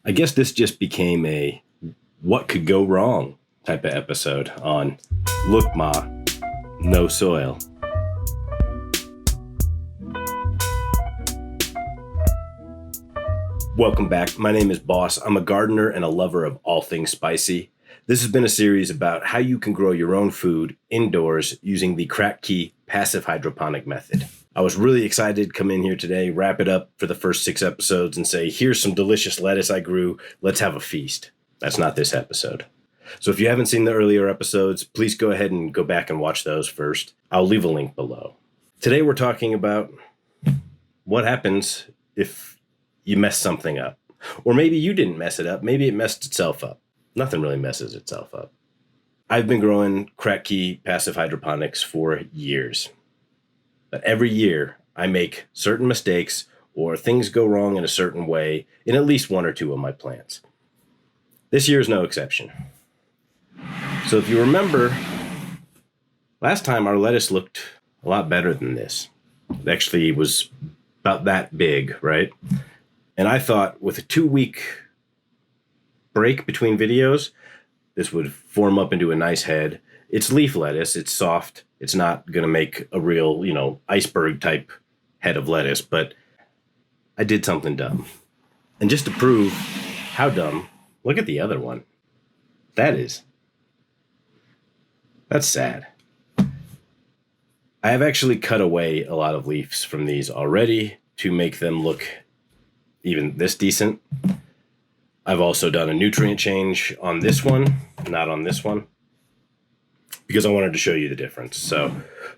I guess this just became a what could go wrong type of episode on Look Ma, No Soil. Welcome back. My name is Boss. I'm a gardener and a lover of all things spicy. This has been a series about how you can grow your own food indoors using the Kratky passive hydroponic method. I was really excited to come in here today, wrap it up for the first 6 episodes and say, here's some delicious lettuce I grew. Let's have a feast. That's not this episode. So if you haven't seen the earlier episodes, please go ahead and go back and watch those first. I'll leave a link below. Today we're talking about what happens if you mess something up. Or maybe you didn't mess it up. Maybe it messed itself up. Nothing really messes itself up. I've been growing Kratky passive hydroponics for years. But every year I make certain mistakes or things go wrong in a certain way in at least 1 or 2 of my plants. This year is no exception. So if you remember, last time our lettuce looked a lot better than this. It actually was about that big, right? And I thought with a 2-week break between videos, this would form up into a nice head. It's leaf lettuce. It's soft. It's not going to make a real, iceberg type head of lettuce, but I did something dumb. And just to prove how dumb, look at the other one. That's sad. I have actually cut away a lot of leaves from these already to make them look even this decent. I've also done a nutrient change on this one, not on this one, because I wanted to show you the difference. So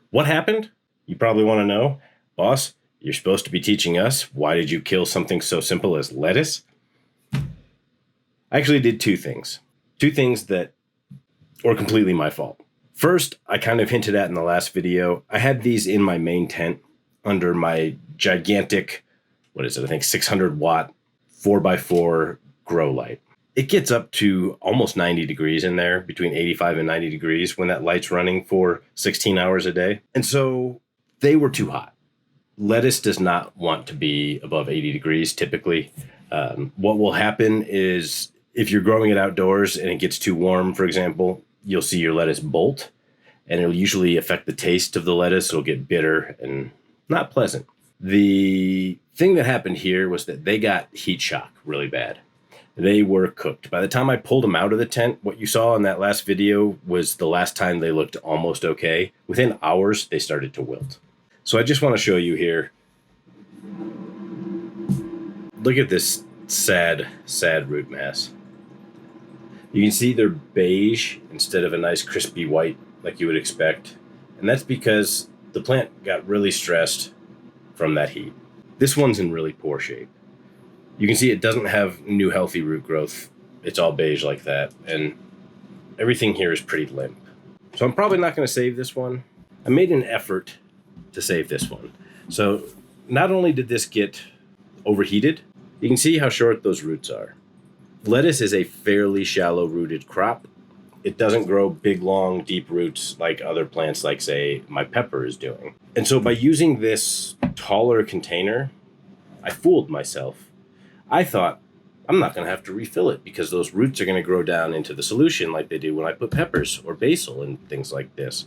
what happened? You probably want to know. Boss, you're supposed to be teaching us. Why did you kill something so simple as lettuce? I actually did 2 things. 2 things that were completely my fault. First, I kind of hinted at in the last video, I had these in my main tent under my gigantic, 600 watt 4x4 grow light. It gets up to almost 90 degrees in there, between 85 and 90 degrees when that light's running for 16 hours a day. And so they were too hot. Lettuce does not want to be above 80 degrees typically. What will happen is if you're growing it outdoors and it gets too warm, for example, you'll see your lettuce bolt, and it'll usually affect the taste of the lettuce. It'll get bitter and not pleasant. The thing that happened here was that they got heat shock really bad. They were cooked. By the time I pulled them out of the tent, what you saw in that last video was the last time they looked almost okay. Within hours, they started to wilt. So I just want to show you here. Look at this sad, sad root mass. You can see they're beige instead of a nice crispy white like you would expect. And that's because the plant got really stressed from that heat. This one's in really poor shape. You can see it doesn't have new healthy root growth. It's all beige like that. And everything here is pretty limp. So I'm probably not going to save this one. I made an effort to save this one. So not only did this get overheated, you can see how short those roots are. Lettuce is a fairly shallow rooted crop. It doesn't grow big, long, deep roots like other plants, like, say, my pepper is doing. And so by using this taller container, I fooled myself. I thought, I'm not going to have to refill it because those roots are going to grow down into the solution like they do when I put peppers or basil and things like this.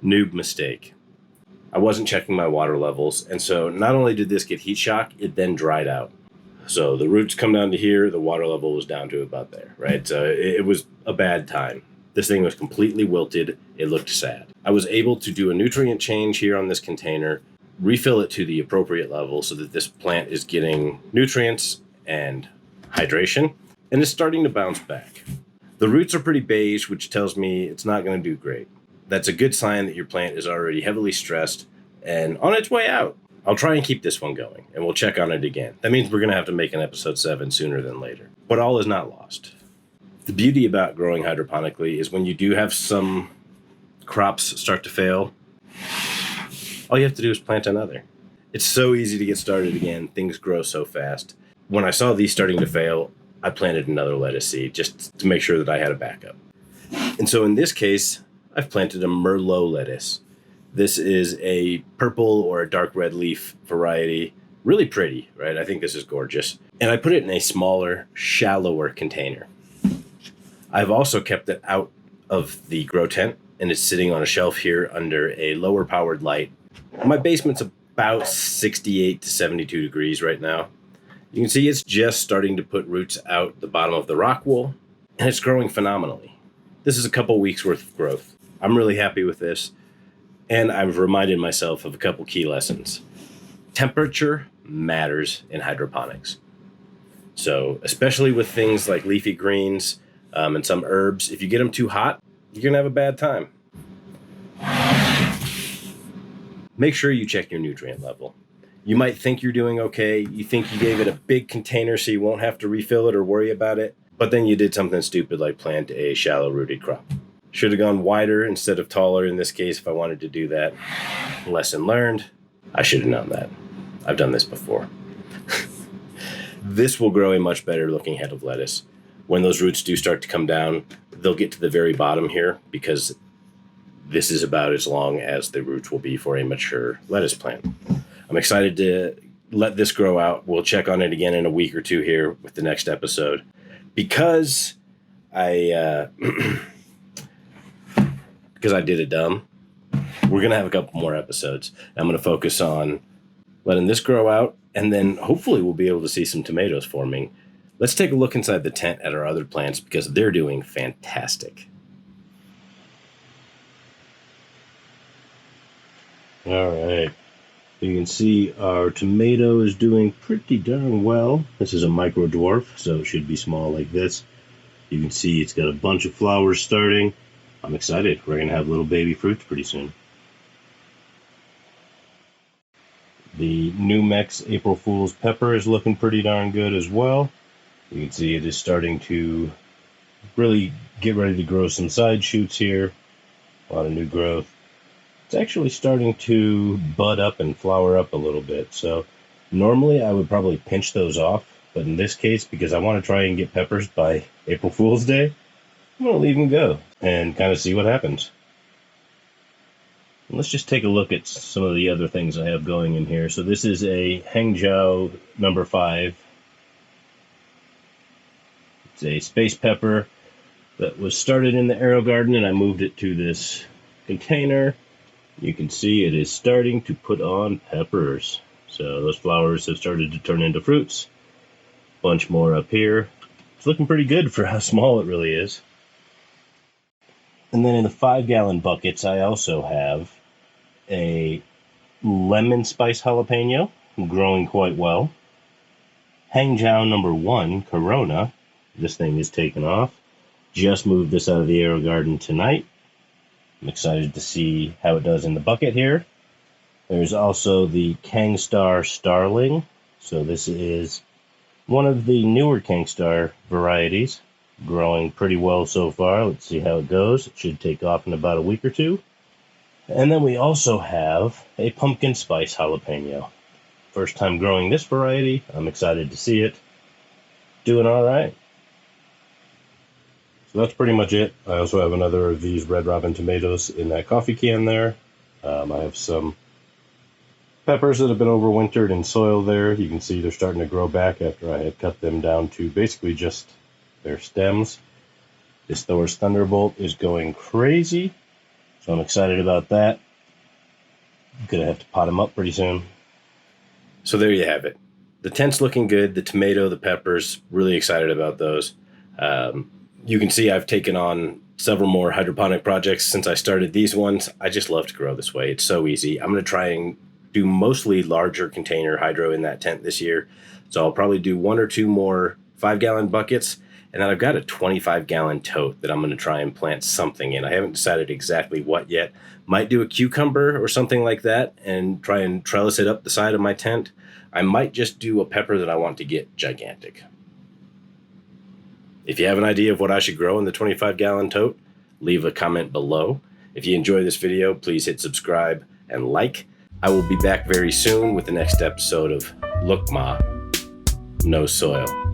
Noob mistake. I wasn't checking my water levels, and so not only did this get heat shock, it then dried out. So the roots come down to here, the water level was down to about there, right? So it was a bad time. This thing was completely wilted. It looked sad. I was able to do a nutrient change here on this container, refill it to the appropriate level so that this plant is getting nutrients and hydration, and it's starting to bounce back. The roots are pretty beige, which tells me it's not going to do great. That's a good sign that your plant is already heavily stressed and on its way out. I'll try and keep this one going, and we'll check on it again. That means we're going to have to make an episode 7 sooner than later. But all is not lost. The beauty about growing hydroponically is when you do have some crops start to fail, all you have to do is plant another. It's so easy to get started again. Things grow so fast. When I saw these starting to fail, I planted another lettuce seed just to make sure that I had a backup. And so in this case, I've planted a Merlot lettuce. This is a purple or a dark red leaf variety Really pretty, right? I think this is gorgeous. And I put it in a smaller, shallower container. I've also kept it out of the grow tent, and it's sitting on a shelf here under a lower powered light. My basement's about 68 to 72 degrees right now. You can see it's just starting to put roots out the bottom of the rock wool, and it's growing phenomenally. This is a couple weeks worth of growth. I'm really happy with this, and I've reminded myself of a couple key lessons. Temperature matters in hydroponics. So especially with things like leafy greens and some herbs, if you get them too hot, you're going to have a bad time. Make sure you check your nutrient level. You might think you're doing okay. You think you gave it a big container so you won't have to refill it or worry about it. But then you did something stupid like plant a shallow rooted crop. Should have gone wider instead of taller in this case if I wanted to do that. Lesson learned. I should have known that. I've done this before. This will grow a much better looking head of lettuce. When those roots do start to come down, they'll get to the very bottom here because this is about as long as the roots will be for a mature lettuce plant. I'm excited to let this grow out. We'll check on it again in a week or two here with the next episode. Because I did it dumb, we're going to have a couple more episodes. I'm going to focus on letting this grow out, and then hopefully we'll be able to see some tomatoes forming. Let's take a look inside the tent at our other plants because they're doing fantastic. All right. You can see our tomato is doing pretty darn well. This is a micro dwarf, so it should be small like this. You can see it's got a bunch of flowers starting. I'm excited. We're going to have little baby fruits pretty soon. The New Mex April Fool's pepper is looking pretty darn good as well. You can see it is starting to really get ready to grow some side shoots here. A lot of new growth. It's actually starting to bud up and flower up a little bit. So normally I would probably pinch those off. But in this case, because I want to try and get peppers by April Fool's Day, I'm going to leave them go and kind of see what happens. Let's just take a look at some of the other things I have going in here. So this is a Hangzhou number 5. It's a space pepper that was started in the AeroGarden, and I moved it to this container. You can see it is starting to put on peppers. So those flowers have started to turn into fruits. Bunch more up here. It's looking pretty good for how small it really is. And then in the 5-gallon buckets, I also have a lemon spice jalapeno growing quite well. Hangzhou number 1 Corona. This thing is taken off. Just moved this out of the AeroGarden tonight. I'm excited to see how it does in the bucket here. There's also the Kangstar Starling. So this is one of the newer Kangstar varieties. Growing pretty well so far. Let's see how it goes. It should take off in about a week or two. And then we also have a pumpkin spice jalapeno. First time growing this variety. I'm excited to see it. Doing all right. So that's pretty much it. I also have another of these Red Robin tomatoes in that coffee can there. I have some peppers that have been overwintered in soil there. You can see they're starting to grow back after I had cut them down to basically just their stems. This Thor's Thunderbolt is going crazy, so I'm excited about that. I'm gonna have to pot them up pretty soon. So there you have it. The tent's looking good. The tomato, the peppers, really excited about those. You can see I've taken on several more hydroponic projects since I started these ones. I just love to grow this way. It's so easy. I'm going to try and do mostly larger container hydro in that tent this year. So I'll probably do 1 or 2 more 5-gallon buckets. And then I've got a 25-gallon tote that I'm going to try and plant something in. I haven't decided exactly what yet. Might do a cucumber or something like that and try and trellis it up the side of my tent. I might just do a pepper that I want to get gigantic. If you have an idea of what I should grow in the 25-gallon tote, leave a comment below. If you enjoy this video, please hit subscribe and like. I will be back very soon with the next episode of Look Ma, No Soil.